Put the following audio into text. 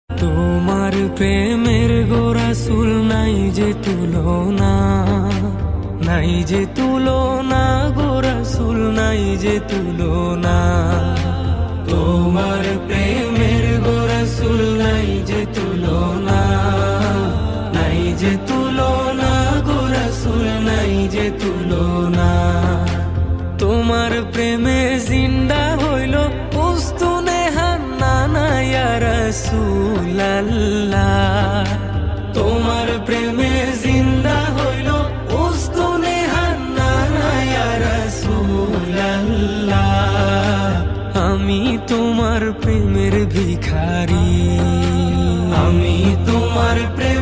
তোমার প্রেমের গো রাসূল নাই যে তুলনা, নাই যে তুলনা গো রাসূল নাই যে তুলনা। তোমার প্রেমের গো রাসূল নাই যে তুলনা, নাই যে তুলনা গো রাসূল নাই যে তুলনা। তোমার প্রেমে জিন্দা হইল উস্তুনে হান্নানা ইয়া রাসূলাল্লাহ। তোমার প্রেমে জিন্দা হইল উস্তুনে হান্নানা ইয়া রাসূলাল্লাহ। আমি তোমার প্রেমের ভিখারি, আমি তোমার প্রেম